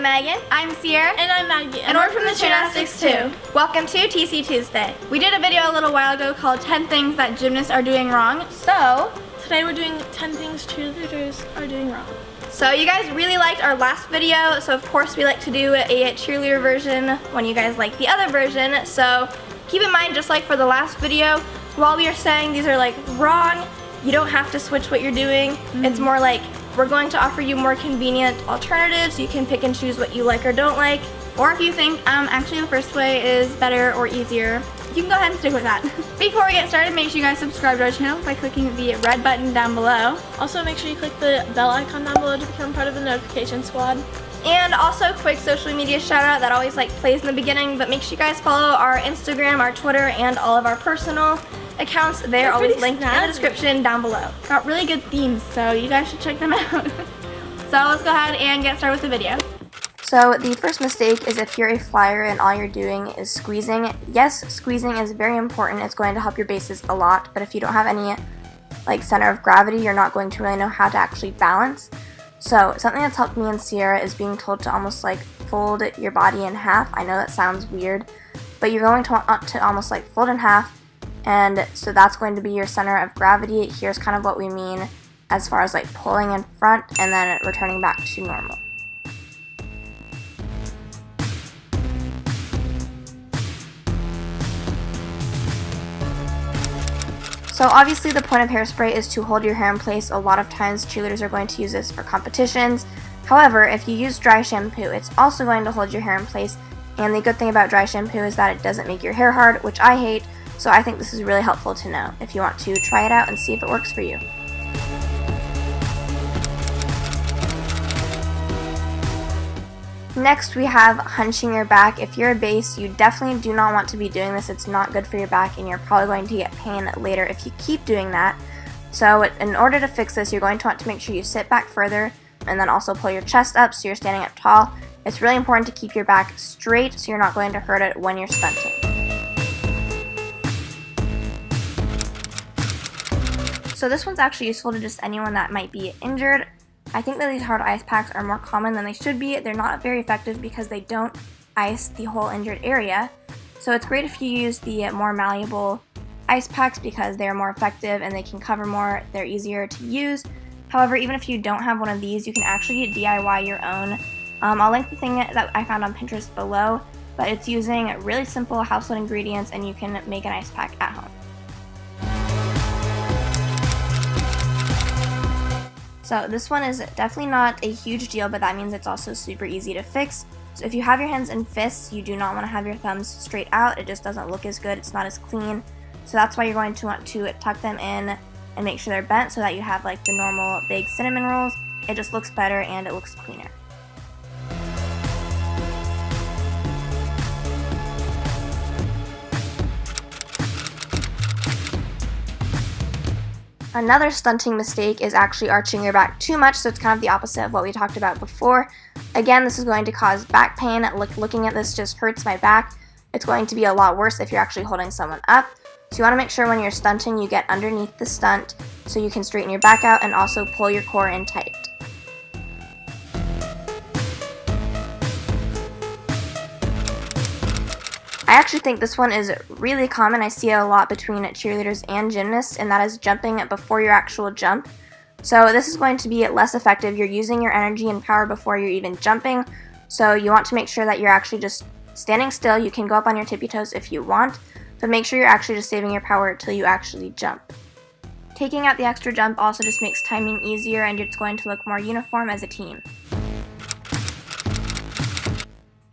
Megan. I'm Sierra. And I'm Maggie. And we're from the Gymnastics too. Welcome to TC Tuesday. We did a video a little while ago called 10 Things That Gymnasts Are Doing Wrong. So, today we're doing 10 things cheerleaders are doing wrong. So you guys really liked our last video, so of course we like to do a cheerleader version when you guys like the other version. So keep in mind, just like for the last video, while we are saying these are like wrong, you don't have to switch what you're doing. It's more like we're going to offer you more convenient alternatives. You can pick and choose what you like or don't like. Or if you think actually the first way is better or easier, you can go ahead and stick with that. Before we get started, make sure you guys subscribe to our channel by clicking the red button down below. Also, make sure you click the bell icon down below to become part of the notification squad. And also, quick social media shout out that always plays in the beginning, but make sure you guys follow our Instagram, our Twitter, and all of our personal accounts. They're always linked in the description down below. Got really good themes, so you guys should check them out. So let's go ahead and get started with the video. So the first mistake is if you're a flyer and all you're doing is squeezing. Yes, squeezing is very important. It's going to help your bases a lot, but if you don't have any center of gravity, you're not going to really know how to actually balance. So something that's helped me and Sierra is being told to almost fold your body in half. I know that sounds weird, but you're going to want to almost fold in half, and so that's going to be your center of gravity. Here's kind of what we mean as far as pulling in front and then returning back to normal. So obviously the point of hairspray is to hold your hair in place. A lot of times cheerleaders are going to use this for competitions. However, if you use dry shampoo, it's also going to hold your hair in place. And the good thing about dry shampoo is that it doesn't make your hair hard, which I hate. So I think this is really helpful to know if you want to try it out and see if it works for you. Next, we have hunching your back. If you're a base, you definitely do not want to be doing this. It's not good for your back, and you're probably going to get pain later if you keep doing that. So in order to fix this, you're going to want to make sure you sit back further and then also pull your chest up so you're standing up tall. It's really important to keep your back straight so you're not going to hurt it when you're stunting. So this one's actually useful to just anyone that might be injured. I think that these hard ice packs are more common than they should be. They're not very effective because they don't ice the whole injured area. So it's great if you use the more malleable ice packs because they're more effective and they can cover more. They're easier to use. However, even if you don't have one of these, you can actually DIY your own. I'll link the thing that I found on Pinterest below, but it's using really simple household ingredients and you can make an ice pack at home. So this one is definitely not a huge deal, but that means it's also super easy to fix. So if you have your hands in fists, you do not want to have your thumbs straight out. It just doesn't look as good. It's not as clean. So that's why you're going to want to tuck them in and make sure they're bent so that you have the normal big cinnamon rolls. It just looks better and it looks cleaner. Another stunting mistake is actually arching your back too much, so it's kind of the opposite of what we talked about before. Again, this is going to cause back pain. Looking at this just hurts my back. It's going to be a lot worse if you're actually holding someone up. So you want to make sure when you're stunting you get underneath the stunt so you can straighten your back out and also pull your core in tight. I actually think this one is really common. I see it a lot between cheerleaders and gymnasts, and that is jumping before your actual jump. So this is going to be less effective. You're using your energy and power before you're even jumping. So you want to make sure that you're actually just standing still. You can go up on your tippy toes if you want, but make sure you're actually just saving your power until you actually jump. Taking out the extra jump also just makes timing easier and it's going to look more uniform as a team.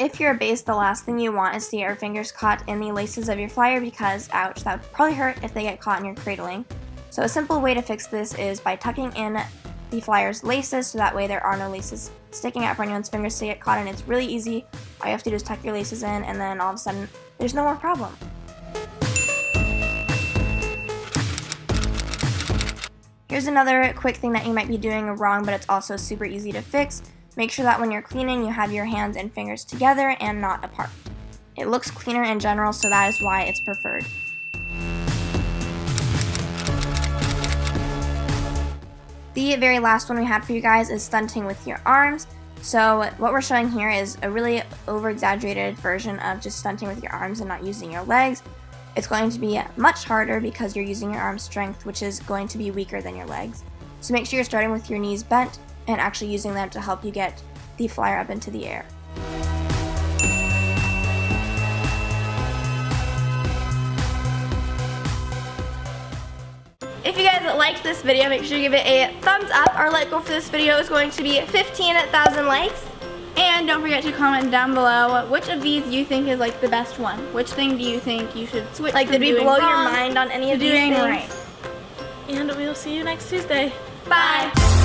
If you're a base, the last thing you want is to get your fingers caught in the laces of your flyer because, ouch, that would probably hurt if they get caught in your cradling. So a simple way to fix this is by tucking in the flyer's laces so that way there are no laces sticking out for anyone's fingers to get caught in. It's really easy. All you have to do is tuck your laces in and then all of a sudden there's no more problem. Here's another quick thing that you might be doing wrong, but it's also super easy to fix. Make sure that when you're cleaning, you have your hands and fingers together and not apart. It looks cleaner in general, so that is why it's preferred. The very last one we had for you guys is stunting with your arms. So what we're showing here is a really over-exaggerated version of just stunting with your arms and not using your legs. It's going to be much harder because you're using your arm strength, which is going to be weaker than your legs. So make sure you're starting with your knees bent and actually using them to help you get the flyer up into the air. If you guys liked this video, make sure you give it a thumbs up. Our let go for this video is going to be 15,000 likes. And don't forget to comment down below which of these you think is like the best one. Which thing do you think you should switch Like, from did we doing blow your wrong mind on any of to these doing things? right? And we will see you next Tuesday. Bye.